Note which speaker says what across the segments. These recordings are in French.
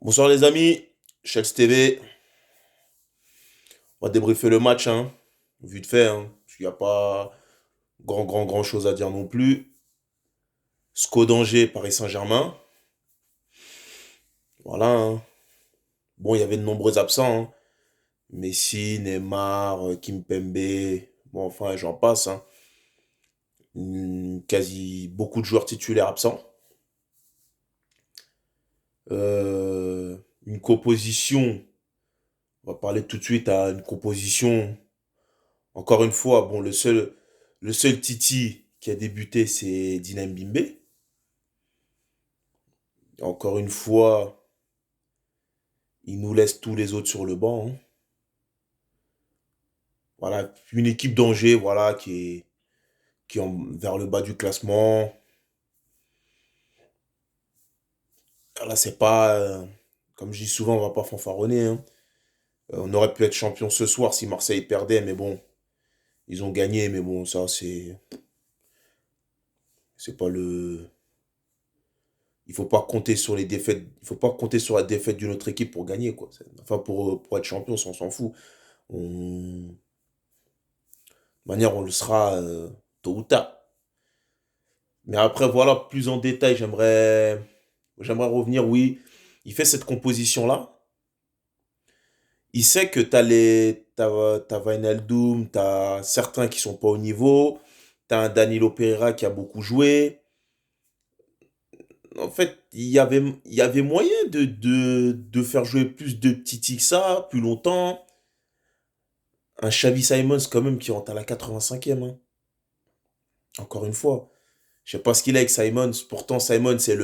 Speaker 1: Bonsoir les amis, Chelsea TV, on va débriefer le match, hein, vite fait, hein, parce qu'il n'y a pas grand chose à dire non plus. SCO d'Angers, Paris Saint-Germain, voilà, hein. Bon, il y avait de nombreux absents, hein. Messi, Neymar, Kimpembe, bon, enfin, j'en passe, hein. Quasi beaucoup de joueurs titulaires absents. Euh, une composition, on va parler tout de suite à une composition. Encore une fois, bon, le seul Titi qui a débuté, c'est Dina Mbimbe. Encore une fois, il nous laisse tous les autres sur le banc, hein. Voilà, une équipe d'Angers, voilà, qui est vers le bas du classement. Là, c'est pas, comme je dis souvent, on va pas fanfaronner, hein. On aurait pu être champion ce soir si Marseille perdait, mais bon, ils ont gagné, mais bon, ça, c'est pas le. Il faut pas compter sur les défaites. Il faut pas compter sur la défaite d'une autre équipe pour gagner, quoi. Enfin, pour être champion, ça, on s'en fout. De manière, on le sera tôt ou tard. Mais après, voilà, plus en détail, j'aimerais revenir, oui. Il fait cette composition-là. Il sait que t'as Wijnaldum, t'as certains qui sont pas au niveau, t'as un Danilo Pereira qui a beaucoup joué. En fait, il y avait moyen de faire jouer plus de petits que ça, plus longtemps. Un Xavi Simons, quand même, qui rentre à la 85e, hein. Encore une fois. Je sais pas ce qu'il a avec Simons. Pourtant, Simons, c'est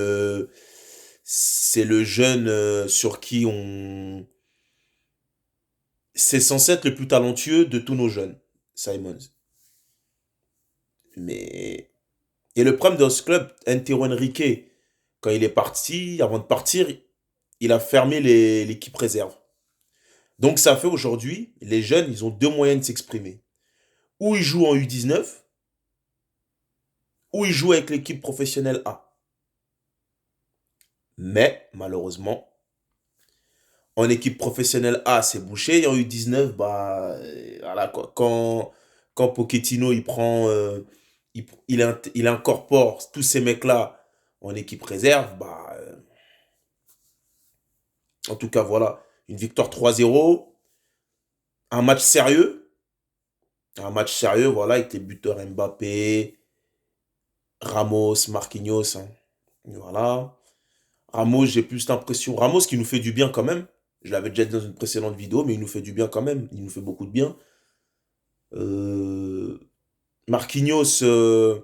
Speaker 1: le jeune sur qui on. C'est censé être le plus talentueux de tous nos jeunes, Simons. Mais. Et le problème dans ce club, Antero Henrique, quand il est parti, avant de partir, il a fermé l'équipe réserve. Donc ça fait aujourd'hui, les jeunes, ils ont deux moyens de s'exprimer. Ou ils jouent en U19, ou ils jouent avec l'équipe professionnelle A. Mais, malheureusement, en équipe professionnelle A, c'est bouché. Et en U19, bah, voilà, quoi. Quand Pochettino, il incorpore tous ces mecs-là en équipe réserve, bah, en tout cas, voilà. Une victoire 3-0, un match sérieux. Un match sérieux, voilà, avec les buteurs Mbappé, Ramos, Marquinhos, hein. Voilà. Ramos, j'ai plus l'impression. Ramos qui nous fait du bien quand même. Je l'avais déjà dit dans une précédente vidéo, mais il nous fait du bien quand même. Il nous fait beaucoup de bien. Euh, Marquinhos, je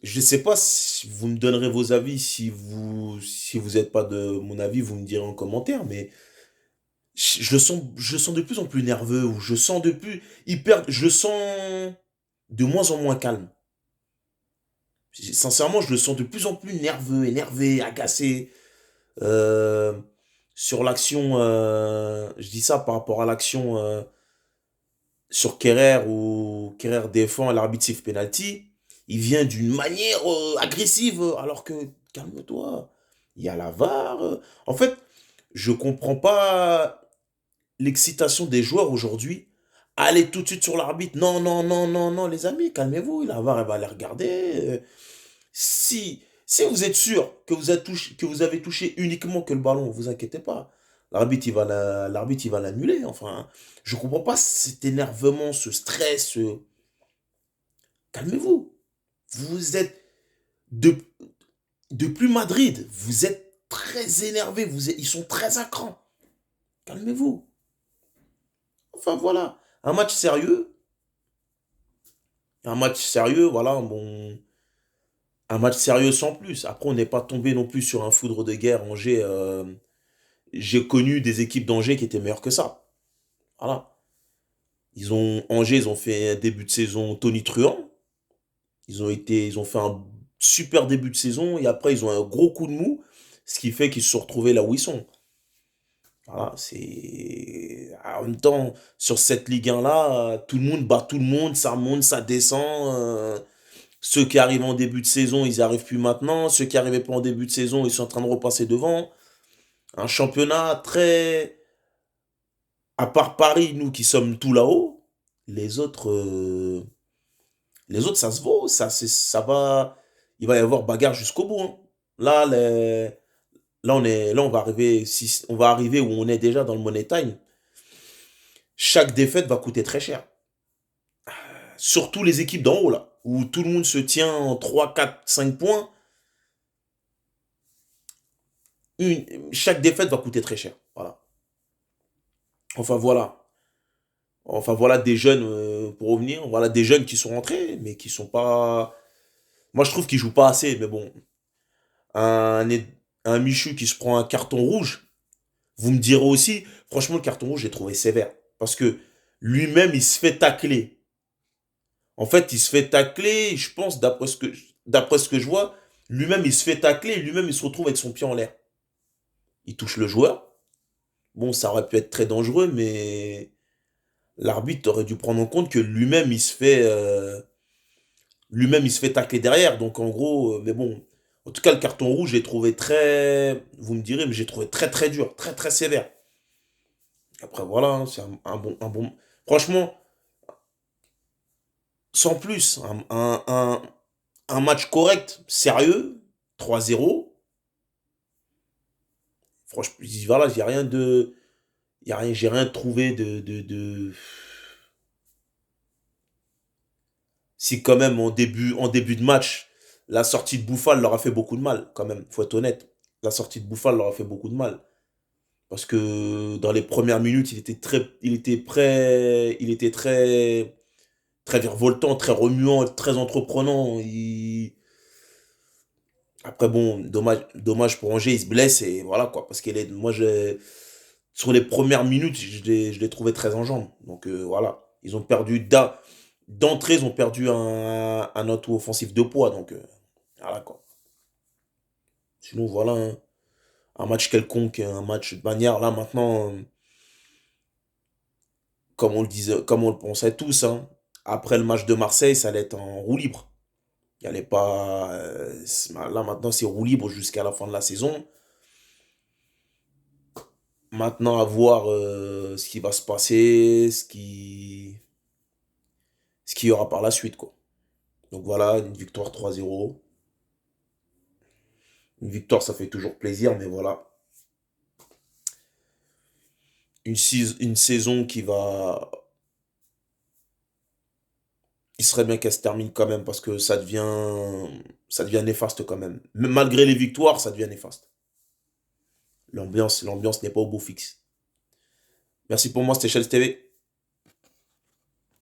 Speaker 1: ne sais pas si vous me donnerez vos avis. Si vous n'êtes pas de mon avis, vous me direz en commentaire. Mais je le sens de plus en plus nerveux. Ou je sens de plus. Je le sens de moins en moins calme. Sincèrement, je le sens de plus en plus nerveux, énervé, agacé. Euh, sur l'action, je dis ça par rapport à l'action sur Kerrer où Kerrer défend l'arbitre siffle penalty. Il vient d'une manière agressive alors que calme-toi, il y a la VAR. En fait, je comprends pas l'excitation des joueurs aujourd'hui. Allez tout de suite sur l'arbitre. Non, non, non, non, non, les amis, calmez-vous. La VAR, elle va les regarder. Si vous êtes sûr que vous avez touché uniquement que le ballon, vous inquiétez pas. L'arbitre, il va l'annuler. Enfin, je comprends pas cet énervement, ce stress. Calmez-vous. Vous êtes de, depuis Madrid. Vous êtes très énervé. Ils sont très à cran. Calmez-vous. Enfin, voilà. Un match sérieux, voilà. Bon, un match sérieux sans plus. Après, on n'est pas tombé non plus sur un foudre de guerre. Angers, j'ai connu des équipes d'Angers qui étaient meilleures que ça. Voilà. Angers, ils ont fait un début de saison tonitruant. Ils ont fait un super début de saison et après, ils ont un gros coup de mou, ce qui fait qu'ils se sont retrouvés là où ils sont. Voilà, en même temps, sur cette Ligue 1-là, tout le monde bat tout le monde, ça monte, ça descend. Ceux qui arrivent en début de saison, ils n'y arrivent plus maintenant. Ceux qui n'arrivaient pas en début de saison, ils sont en train de repasser devant. Un championnat très à part Paris, nous qui sommes tout là-haut, les autres, ça se vaut, ça va il va y avoir bagarre jusqu'au bout, hein. Là, les là, on va arriver où on est déjà dans le money time. Chaque défaite va coûter très cher. Surtout les équipes d'en haut, là, où tout le monde se tient en 3, 4, 5 points. Chaque défaite va coûter très cher. Voilà. Enfin, voilà. Enfin, voilà des jeunes, pour revenir, voilà des jeunes qui sont rentrés, mais qui sont pas. Moi, je trouve qu'ils jouent pas assez, mais bon. Un, un Michu qui se prend un carton rouge, vous me direz aussi, franchement, le carton rouge, j'ai trouvé sévère. Parce que lui-même, il se fait tacler. En fait, il se fait tacler, je pense, d'après ce que je vois, lui-même, il se fait tacler, et lui-même, il se retrouve avec son pied en l'air. Il touche le joueur. Bon, ça aurait pu être très dangereux, mais l'arbitre aurait dû prendre en compte que lui-même, il se fait tacler derrière. Donc, en gros, mais bon. En tout cas, le carton rouge, j'ai trouvé très, vous me direz, mais j'ai trouvé très, très dur, très, très sévère. Après, voilà, hein, c'est un bon. Franchement, sans plus, un match correct, sérieux, 3-0. Franchement, voilà, j'ai rien de. J'ai rien trouvé Si quand même en début de match, la sortie de Bouffal leur a fait beaucoup de mal, quand même, faut être honnête. La sortie de Bouffal leur a fait beaucoup de mal. Parce que dans les premières minutes, il était très virevoltant, très remuant, très entreprenant. Après, bon, dommage pour Angers, il se blesse et voilà quoi. Parce sur les premières minutes, je l'ai trouvé très en jambes. Donc voilà. Ils ont perdu d'entrée, ils ont perdu un atout offensif de poids. Donc voilà quoi. Sinon, voilà, hein, un match quelconque, un match de bagnard. Là maintenant, comme on le disait, comme on le pensait tous, hein, après le match de Marseille, ça allait être en roue libre. Il y allait pas. Là maintenant, c'est roue libre jusqu'à la fin de la saison. Maintenant, à voir ce qui va se passer, ce qu'il y aura par la suite, quoi. Donc voilà, une victoire 3-0. Une victoire, ça fait toujours plaisir, mais voilà. Une saison qui va. Il serait bien qu'elle se termine quand même parce que ça devient néfaste quand même. Malgré les victoires, ça devient néfaste. L'ambiance n'est pas au beau fixe. Merci pour moi, c'était Shell TV.